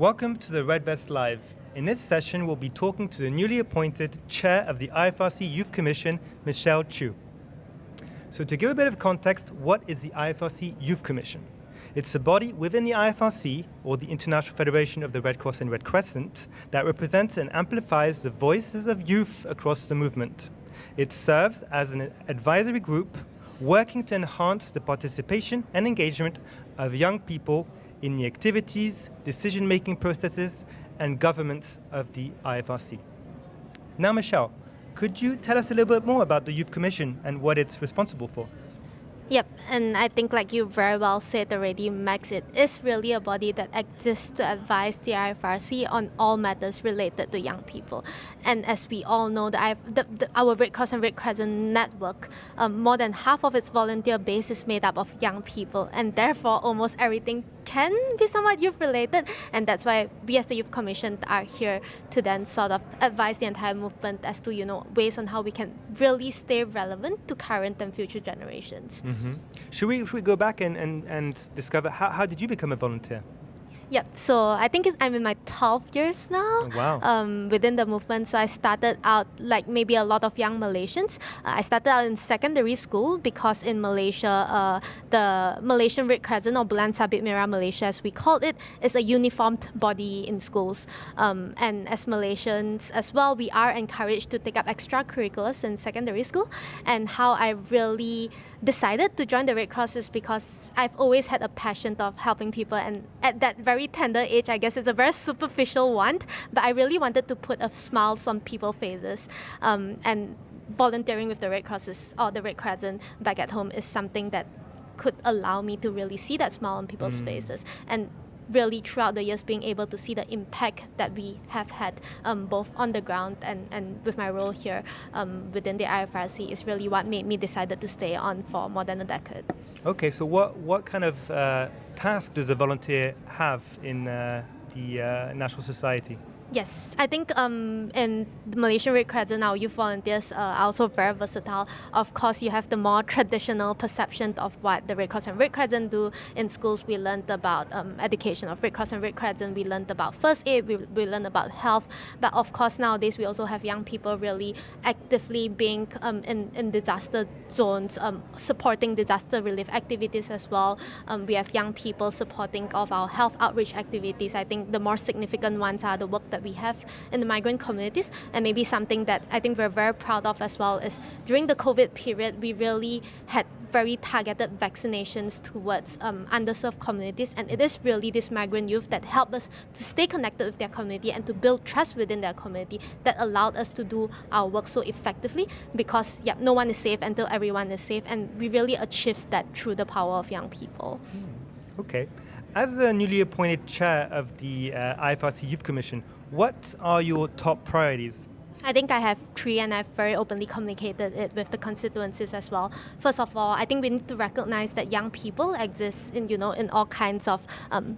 Welcome to the Red Vest Live. In this session, we'll be talking to the newly appointed chair of the IFRC Youth Commission, Michelle Chu. So to give a bit of context, what is the IFRC Youth Commission? It's a body within the IFRC, or the International Federation of the Red Cross and Red Crescent, that represents and amplifies the voices of youth across the movement. It serves as an advisory group working to enhance the participation and engagement of young people in the activities, decision-making processes, and governments of the IFRC. Now, Michelle, could you tell us a little bit more about the Youth Commission and what it's responsible for? Yep, and I think like you very well said already, Max, it is really a body that exists to advise the IFRC on all matters related to young people. And as we all know, our Red Cross and Red Crescent network, more than half of its volunteer base is made up of young people, and therefore almost everything can be somewhat youth related, and that's why we as the Youth Commission are here to then sort of advise the entire movement as to, ways on how we can really stay relevant to current and future generations. Mm-hmm. Should we go back and discover how did you become a volunteer? Yep, so I think I'm in my 12 years now. Oh, wow. Within the movement. So I started out like maybe a lot of young Malaysians. I started out in secondary school because in Malaysia, the Malaysian Red Crescent, or Bulan Sabit Merah Malaysia as we called it, is a uniformed body in schools. And as Malaysians as well, we are encouraged to take up extracurriculars in secondary school. And how I really decided to join the Red Cross is because I've always had a passion of helping people, and at that very tender age, I guess it's a very superficial one, but I really wanted to put a smile on people's faces, and volunteering with the Red Crosses or the Red Crescent back at home is something that could allow me to really see that smile on people's faces, and really throughout the years being able to see the impact that we have had both on the ground and with my role here within the IFRC is really what made me decided to stay on for more than a decade. Okay, so what kind of task does a volunteer have in the National Society? Yes, I think in the Malaysian Red Crescent, our youth volunteers are also very versatile. Of course, you have the more traditional perception of what the Red Cross and Red Crescent do. In schools, we learned about education of Red Cross and Red Crescent. We learned about first aid. We learned about health. But of course, nowadays, we also have young people really actively being in disaster zones, supporting disaster relief activities as well. We have young people supporting of our health outreach activities. I think the more significant ones are the work that we have in the migrant communities, and maybe something that I think we're very proud of as well is during the COVID period, we really had very targeted vaccinations towards underserved communities, and it is really this migrant youth that helped us to stay connected with their community and to build trust within their community that allowed us to do our work so effectively, because no one is safe until everyone is safe, and we really achieved that through the power of young people. Okay. As the newly appointed chair of the IFRC Youth Commission, what are your top priorities? I think I have three, and I've very openly communicated it with the constituencies as well. First of all, I think we need to recognize that young people exist in all kinds of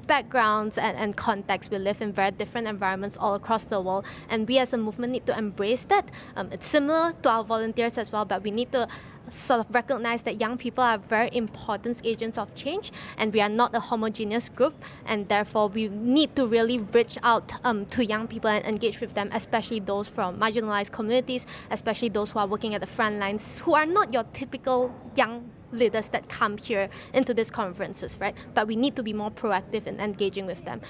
backgrounds and contexts. We live in very different environments all across the world, and we as a movement need to embrace that. It's similar to our volunteers as well, but we need to sort of recognize that young people are very important agents of change, and we are not a homogeneous group, and therefore we need to really reach out to young people and engage with them, especially those from marginalized communities, especially those who are working at the front lines, who are not your typical young leaders that come here into these conferences, right? But we need to be more proactive in engaging with them.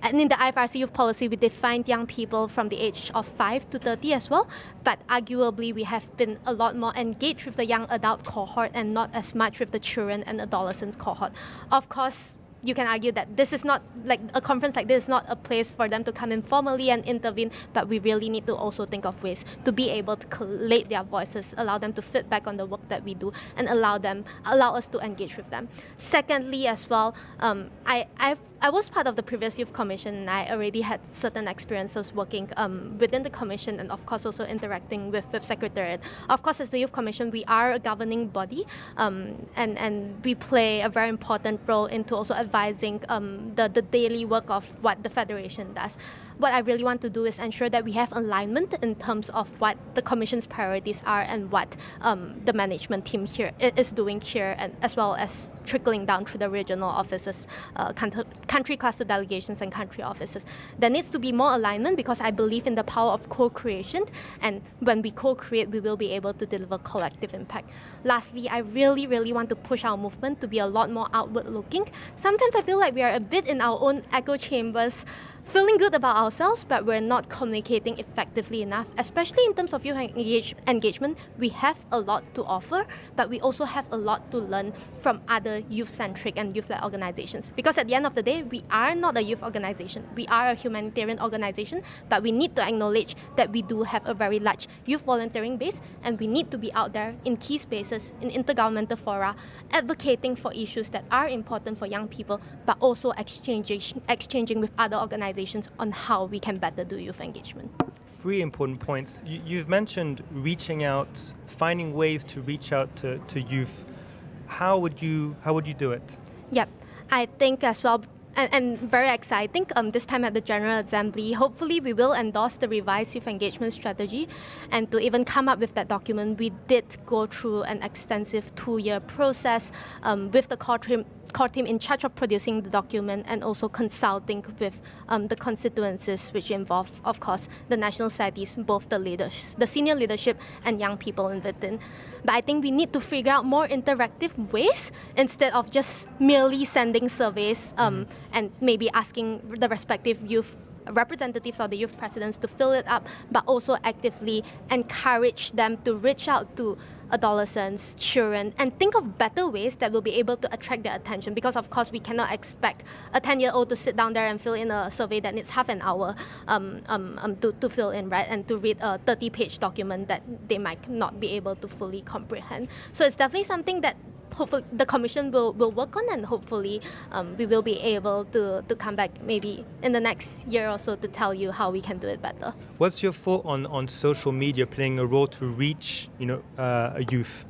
And in the IFRC youth policy, we defined young people from the age of 5 to 30 as well, but arguably we have been a lot more engaged with the young adult cohort and not as much with the children and adolescents cohort. Of course, you can argue that this is not, like a conference like this is not a place for them to come in formally and intervene, but we really need to also think of ways to be able to collate their voices, allow them to feedback on the work that we do, and allow us to engage with them. Secondly as well, I was part of the previous Youth Commission, and I already had certain experiences working within the Commission, and of course also interacting with Secretariat. Of course, as the Youth Commission, we are a governing body, and we play a very important role into also advising the daily work of what the Federation does. what I really want to do is ensure that we have alignment in terms of what the Commission's priorities are and what the management team here is doing here, and as well as trickling down through the regional offices, country cluster delegations and country offices. There needs to be more alignment because I believe in the power of co-creation, and when we co-create, we will be able to deliver collective impact. Lastly, I really, really want to push our movement to be a lot more outward-looking. Sometimes I feel like we are a bit in our own echo chambers, feeling good about ourselves, but we're not communicating effectively enough, especially in terms of youth engagement. We have a lot to offer, but we also have a lot to learn from other youth-centric and youth-led organizations. Because at the end of the day, we are not a youth organization. We are a humanitarian organization, but we need to acknowledge that we do have a very large youth volunteering base, and we need to be out there in key spaces, in intergovernmental fora, advocating for issues that are important for young people, but also exchanging with other organizations on how we can better do youth engagement. Three important points. You've mentioned reaching out, finding ways to reach out to youth. How would you do it? Yep, I think as well, and very exciting, this time at the General Assembly, hopefully we will endorse the revised youth engagement strategy. And to even come up with that document, we did go through an extensive 2-year process with the core team in charge of producing the document, and also consulting with the constituencies, which involve, of course, the national societies, both the senior leadership and young people in within. But I think we need to figure out more interactive ways instead of just merely sending surveys and maybe asking the respective youth representatives or the youth presidents to fill it up, but also actively encourage them to reach out to adolescents, children, and think of better ways that will be able to attract their attention. Because of course we cannot expect a 10-year-old to sit down there and fill in a survey that needs half an hour to fill in, right? And to read a 30-page document that they might not be able to fully comprehend. So it's definitely something that hopefully the Commission will work on, and hopefully we will be able to come back maybe in the next year or so to tell you how we can do it better. What's your thought on social media playing a role to reach a youth?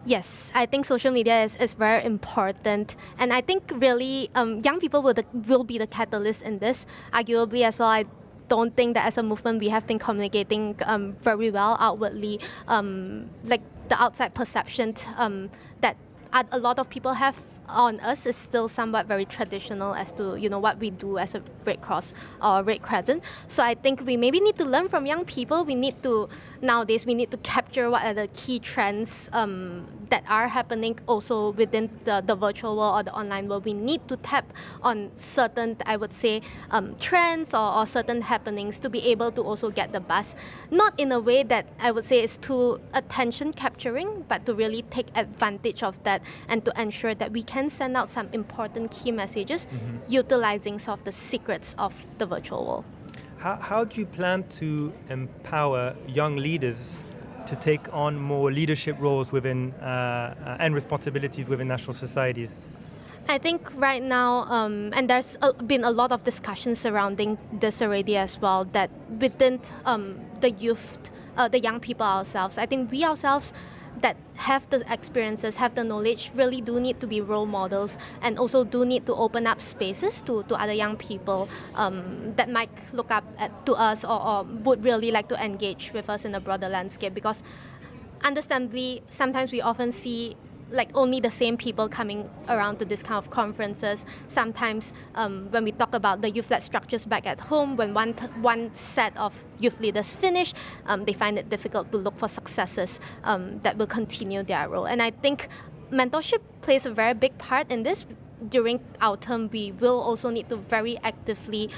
Yes, I think social media is very important, and I think really young people will be the catalyst in this. Arguably as well, I don't think that as a movement we have been communicating very well outwardly, like the outside perception that a lot of people have on us is still somewhat very traditional as to what we do as a Red Cross or Red Crescent. So I think we maybe need to learn from young people. Nowadays we need to capture what are the key trends that are happening also within the virtual world or the online world. We need to tap on certain, I would say, trends or certain happenings to be able to also get the buzz. Not in a way that I would say is too attention capturing, but to really take advantage of that and to ensure that we can send out some important key messages utilizing some of the secrets of the virtual world. How do you plan to empower young leaders to take on more leadership roles within and responsibilities within national societies? I think right now, and there's been a lot of discussion surrounding this already as well, that within the youth, the young people ourselves, I think we ourselves that have the experiences, have the knowledge, really do need to be role models, and also do need to open up spaces to other young people that might look up to us or would really like to engage with us in a broader landscape. Because understandably, sometimes we often see like only the same people coming around to this kind of conferences. Sometimes when we talk about the youth-led structures back at home, when one set of youth leaders finish, they find it difficult to look for successors that will continue their role. And I think mentorship plays a very big part in this. During our term, we will also need to very actively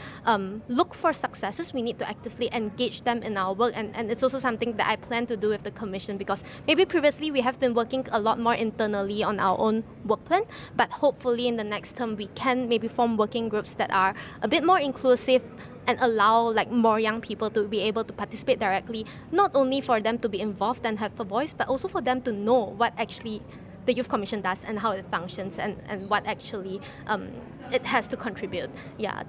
look for successes. We need to actively engage them in our work, and it's also something that I plan to do with the Commission, because maybe previously we have been working a lot more internally on our own work plan, but hopefully in the next term we can maybe form working groups that are a bit more inclusive and allow like more young people to be able to participate directly, not only for them to be involved and have a voice, but also for them to know what actually the Youth Commission does and how it functions and what actually it has to contribute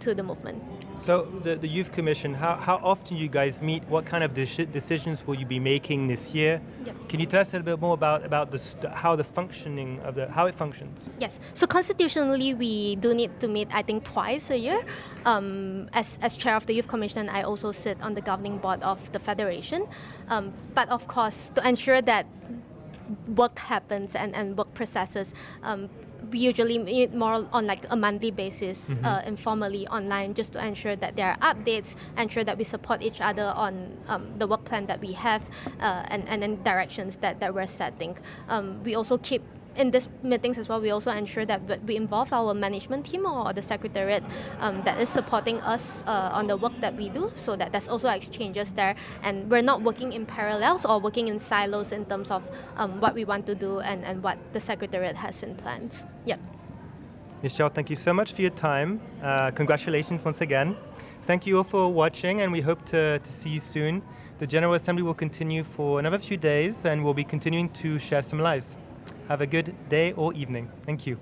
to the movement. So the Youth Commission, how often you guys meet? What kind of decisions will you be making this year? Yep. Can you tell us a little bit more about how the functioning of how it functions? Yes. So constitutionally, we do need to meet, I think, twice a year. As chair of the Youth Commission, I also sit on the governing board of the Federation. But of course, to ensure that work happens and work processes, we usually meet more on like a monthly basis, informally online, just to ensure that there are updates, ensure that we support each other on the work plan that we have, and then directions that we're setting. We also keep in these meetings as well, we also ensure that we involve our management team or the secretariat that is supporting us on the work that we do, so that there's also exchanges there, and we're not working in parallels or working in silos in terms of what we want to do and what the secretariat has in plans. Yep. Michelle, thank you so much for your time. Congratulations once again. Thank you all for watching, and we hope to see you soon. The General Assembly will continue for another few days, and we'll be continuing to share some lives. Have a good day or evening. Thank you.